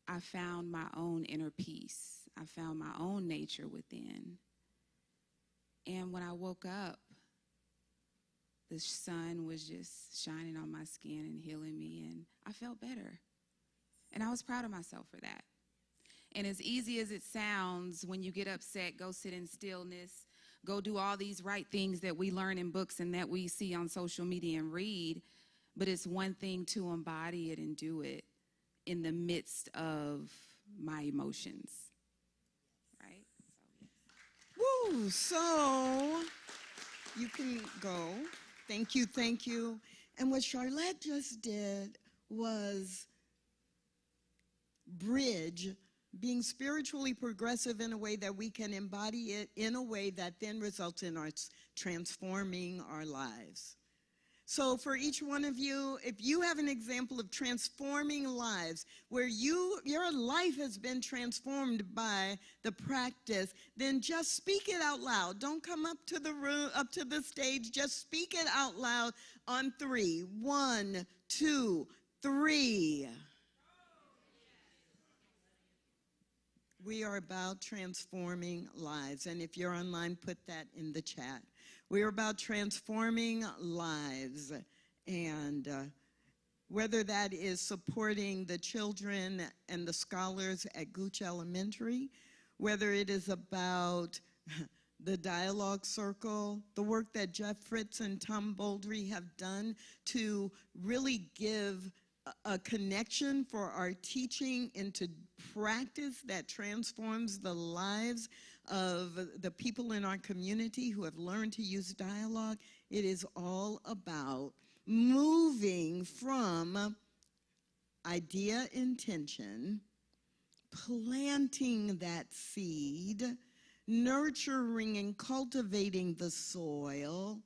Speaker 10: I found my own inner peace. I found my own nature within. And when I woke up, the sun was just shining on my skin and healing me, and I felt better. And I was proud of myself for that. And as easy as it sounds, when you get upset, go sit in stillness, go do all these right things that we learn in books and that we see on social media and read, but it's one thing to embody it and do it in the midst of my emotions, right?
Speaker 5: Woo, so you can go. Thank you, thank you. And what Charlotte just did was bridge being spiritually progressive in a way that we can embody it in a way that then results in us transforming our lives. So for each one of you, if you have an example of transforming lives where your life has been transformed by the practice, then just speak it out loud. Don't come up to the room, up to the stage. Just speak it out loud on 3. 1, 2, 3. We are about transforming lives. And if you're online, put that in the chat. We are about transforming lives. And whether that is supporting the children and the scholars at Gooch Elementary, whether it is about the Dialogue Circle, the work that Jeff Fritz and Tom Bouldry have done to really give a connection for our teaching into practice that transforms the lives of the people in our community who have learned to use dialogue. It is all about moving from idea intention, planting that seed, nurturing and cultivating the soil,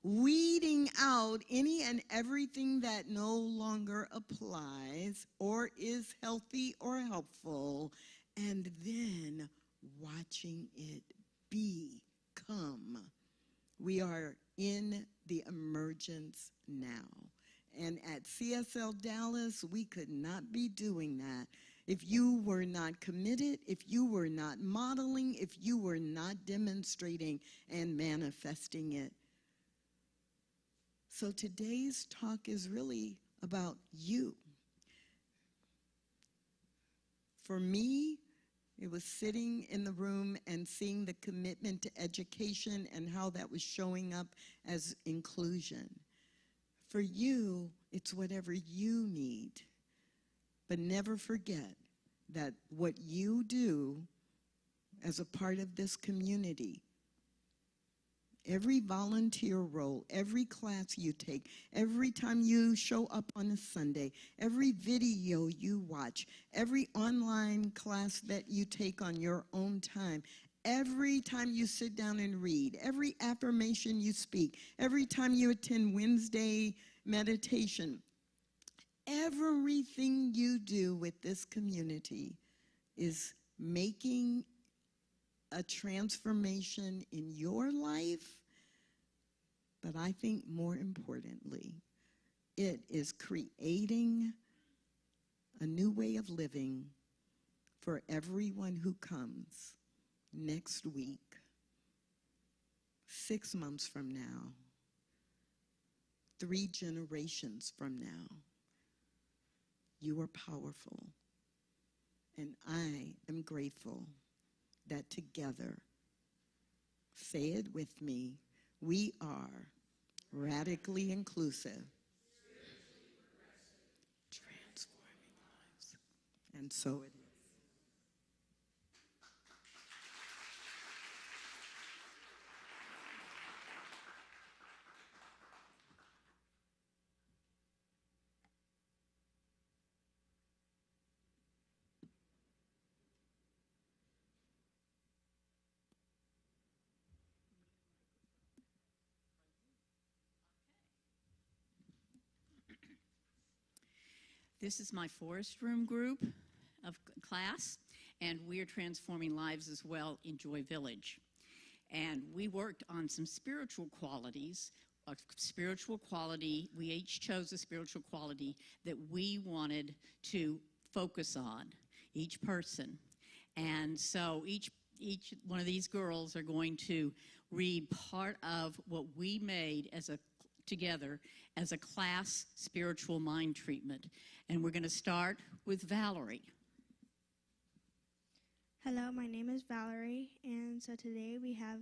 Speaker 5: weeding out any and everything that no longer applies or is healthy or helpful, and then watching it become. We are in the emergence now. And at CSL Dallas, we could not be doing that if you were not committed, if you were not modeling, if you were not demonstrating and manifesting it. So today's talk is really about you. For me, it was sitting in the room and seeing the commitment to education and how that was showing up as inclusion. For you, it's whatever you need. But never forget that what you do as a part of this community, every volunteer role, every class you take, every time you show up on a Sunday, every video you watch, every online class that you take on your own time, every time you sit down and read, every affirmation you speak, every time you attend Wednesday meditation, everything you do with this community is making a transformation in your life, but I think more importantly, it is creating a new way of living for everyone who comes next week, 6 months from now, 3 generations from now. You are powerful, and I am grateful that together, say it with me, we are radically inclusive, transforming lives. And so it is.
Speaker 11: This is my Forest Room group of class, and we're transforming lives as well in Joy Village. And we worked on some spiritual qualities. A spiritual quality, we each chose a spiritual quality that we wanted to focus on, each person. And so each one of these girls are going to read part of what we made together as a class spiritual mind treatment. And we're going to start with Valerie.
Speaker 12: Hello, my name is Valerie, and so today we have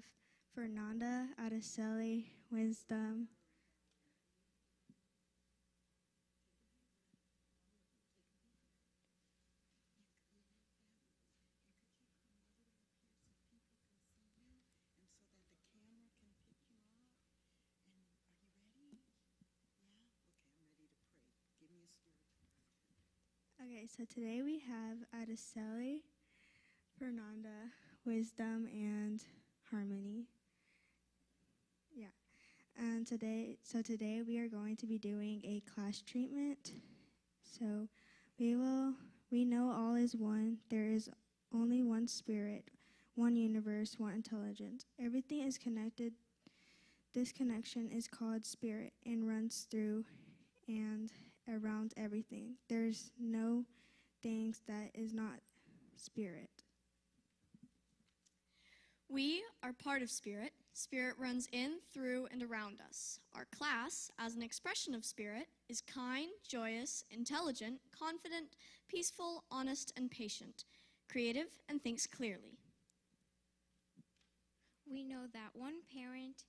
Speaker 12: Fernanda Araceli Wisdom. Okay, so today we have Araceli, Fernanda, Wisdom, and Harmony. Yeah. And today we are going to be doing a class treatment. So we know all is one. There is only one spirit, one universe, one intelligence. Everything is connected. This connection is called spirit and runs through and around everything. There's no things that is not spirit.
Speaker 13: We are part of Spirit. Spirit runs in, through, and around us. Our class, as an expression of Spirit, is kind, joyous, intelligent, confident, peaceful, honest, and patient, creative, and thinks clearly.
Speaker 14: We know that our parent,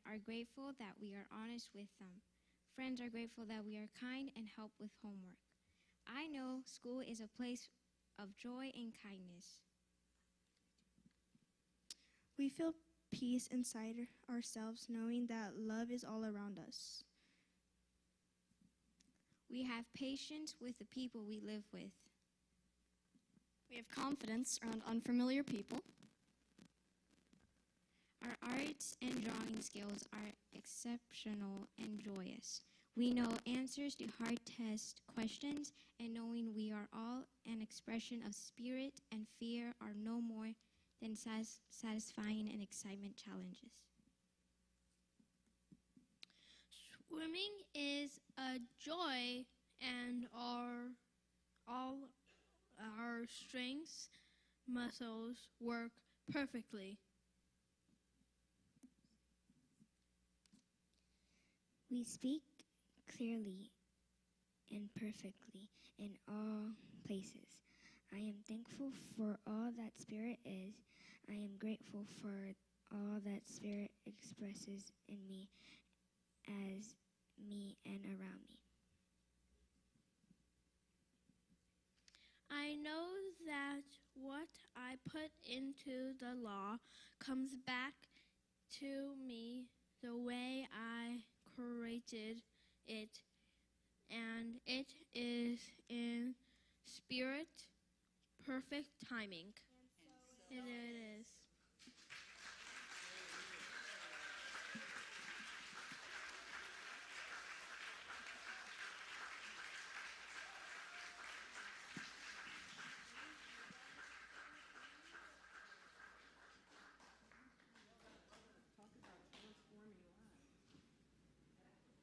Speaker 14: are grateful that we are honest with them. Friends are grateful that we are kind and help with homework. I know school is a place of joy and kindness.
Speaker 12: We feel peace inside ourselves, knowing that love is all around us.
Speaker 14: We have patience with the people we live with.
Speaker 13: We have confidence around unfamiliar people.
Speaker 14: Our arts and drawing skills are exceptional and joyous. We know answers to hard test questions, and knowing we are all an expression of spirit and fear are no more than satisfying and excitement challenges.
Speaker 15: Swimming is a joy, and all our strengths muscles work perfectly.
Speaker 14: We speak clearly and perfectly in all places. I am thankful for all that Spirit is. I am grateful for all that Spirit expresses in me, as me and around me.
Speaker 15: I know that what I put into the law comes back to me the way I created it, and it is in spirit, perfect timing. And it is.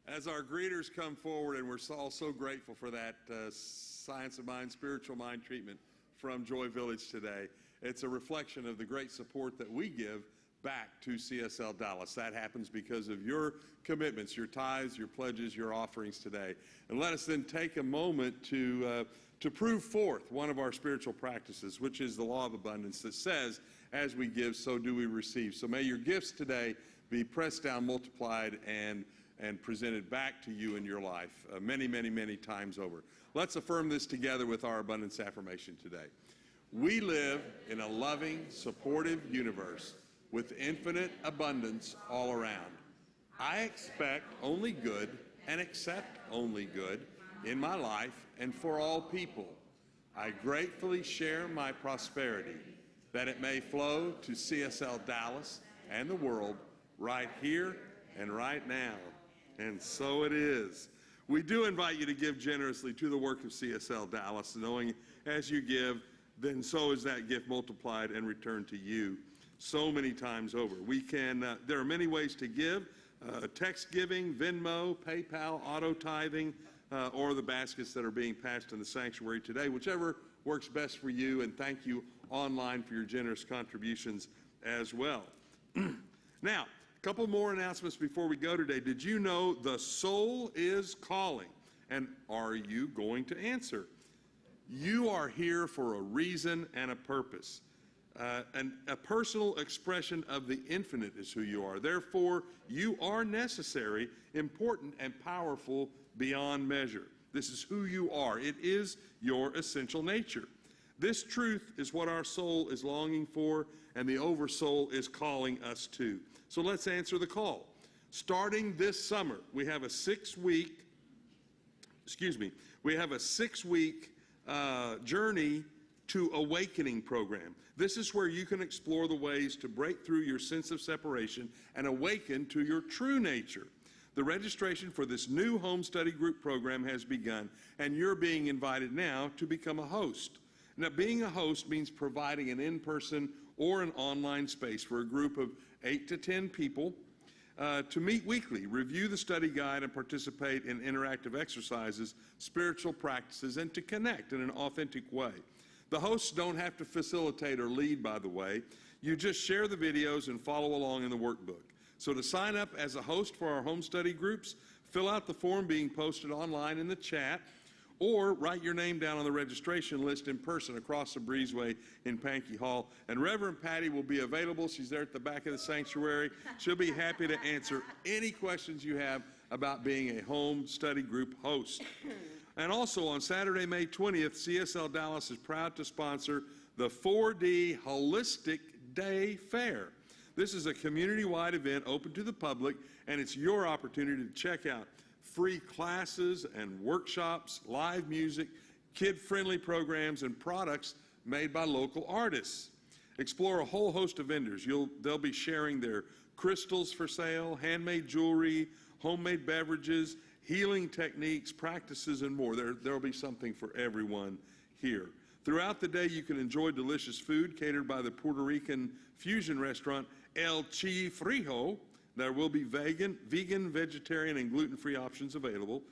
Speaker 2: As our greeters come forward, and we're all so grateful for that Science of Mind, Spiritual Mind treatment from Joy Village today. It's a reflection of the great support that we give back to CSL Dallas. That happens because of your commitments, your tithes, your pledges, your offerings today. And let us then take a moment to prove forth one of our spiritual practices, which is the law of abundance that says, as we give, so do we receive. So may your gifts today be pressed down, multiplied, and presented back to you in your life many, many, many times over. Let's affirm this together with our abundance affirmation today. We live in a loving, supportive universe with infinite abundance all around. I expect only good and accept only good in my life and for all people. I gratefully share my prosperity that it may flow to CSL Dallas and the world right here and right now. And so it is. We do invite you to give generously to the work of CSL Dallas, knowing as you give, then so is that gift multiplied and returned to you so many times over. There are many ways to give, text giving, Venmo, PayPal, auto tithing, or the baskets that are being passed in the sanctuary today, whichever works best for you, and thank you online for your generous contributions as well. Now, a couple more announcements before we go today. Did you know the soul is calling? And are you going to answer? You are here for a reason and a purpose. And a personal expression of the infinite is who you are. Therefore, you are necessary, important, and powerful beyond measure. This is who you are. It is your essential nature. This truth is what our soul is longing for, and the oversoul is calling us to. So let's answer the call. Starting this summer, we have a six-week journey to Awakening program. This is where you can explore the ways to break through your sense of separation and awaken to your true nature. The registration for this new home study group program has begun, and you're being invited now to become a host. Now, being a host means providing an in-person or an online space for a group of 8 to 10 people to meet weekly, review the study guide, and participate in interactive exercises, spiritual practices, and to connect in an authentic way. The hosts don't have to facilitate or lead, by the way. You just share the videos and follow along in the workbook. So to sign up as a host for our home study groups, fill out the form being posted online in the chat, or write your name down on the registration list in person across the breezeway in Pankey Hall. And Reverend Patty will be available. She's there at the back of the sanctuary. She'll be happy to answer any questions you have about being a home study group host. And also on Saturday, May 20th, CSL Dallas is proud to sponsor the 4D Holistic Day Fair. This is a community-wide event open to the public, and it's your opportunity to check out free classes and workshops, live music, kid-friendly programs, and products made by local artists. Explore a whole host of vendors. They'll be sharing their crystals for sale, handmade jewelry, homemade beverages, healing techniques, practices, and more. There'll be something for everyone here. Throughout the day, you can enjoy delicious food catered by the Puerto Rican fusion restaurant El Chifrijo. There will be vegan, vegetarian, and gluten-free options available.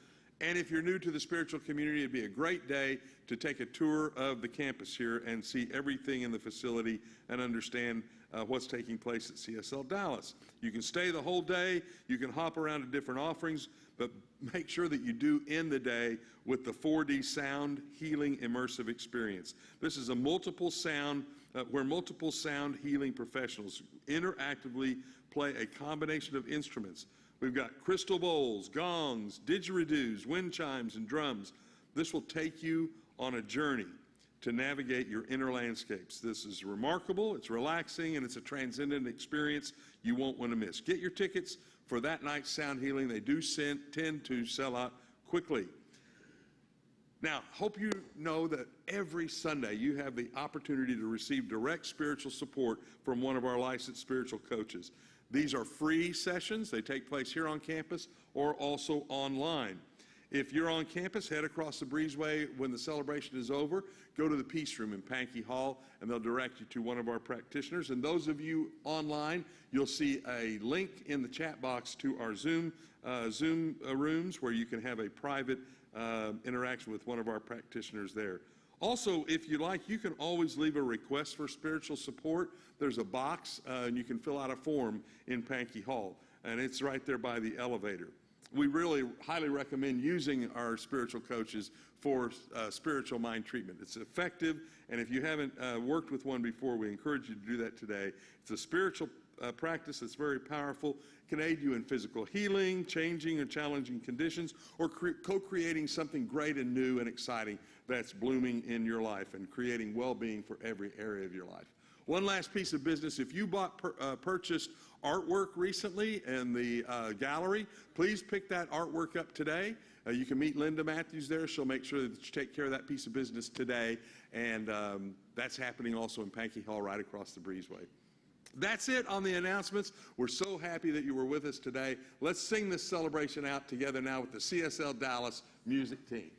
Speaker 2: And if you're new to the spiritual community, it'd be a great day to take a tour of the campus here and see everything in the facility and understand what's taking place at CSL Dallas. You can stay the whole day. You can hop around to different offerings, but make sure that you do end the day with the 4D Sound Healing Immersive Experience. This is a where multiple sound healing professionals interactively play a combination of instruments. We've got crystal bowls, gongs, didgeridoos, wind chimes, and drums. This will take you on a journey to navigate your inner landscapes. This is remarkable, it's relaxing, and it's a transcendent experience you won't want to miss. Get your tickets for that night's sound healing. They do tend to sell out quickly. Now, hope you know that every Sunday you have the opportunity to receive direct spiritual support from one of our licensed spiritual coaches. These are free sessions. They take place here on campus or also online. If you're on campus, head across the breezeway when the celebration is over. Go to the Peace Room in Pankey Hall, and they'll direct you to one of our practitioners. And those of you online, you'll see a link in the chat box to our Zoom rooms where you can have a private interaction with one of our practitioners there. Also, if you like, you can always leave a request for spiritual support. There's a box, and you can fill out a form in Pankey Hall, and it's right there by the elevator. We really highly recommend using our spiritual coaches for spiritual mind treatment. It's effective, and if you haven't worked with one before, we encourage you to do that today. It's a spiritual practice that's very powerful, can aid you in physical healing, changing or challenging conditions, or co-creating something great and new and exciting that's blooming in your life and creating well-being for every area of your life. One last piece of business. If you purchased artwork recently in the gallery, please pick that artwork up today. You can meet Linda Matthews there. She'll make sure that you take care of that piece of business today. And that's happening also in Pankey Hall right across the breezeway. That's it on the announcements. We're so happy that you were with us today. Let's sing this celebration out together now with the CSL Dallas music team.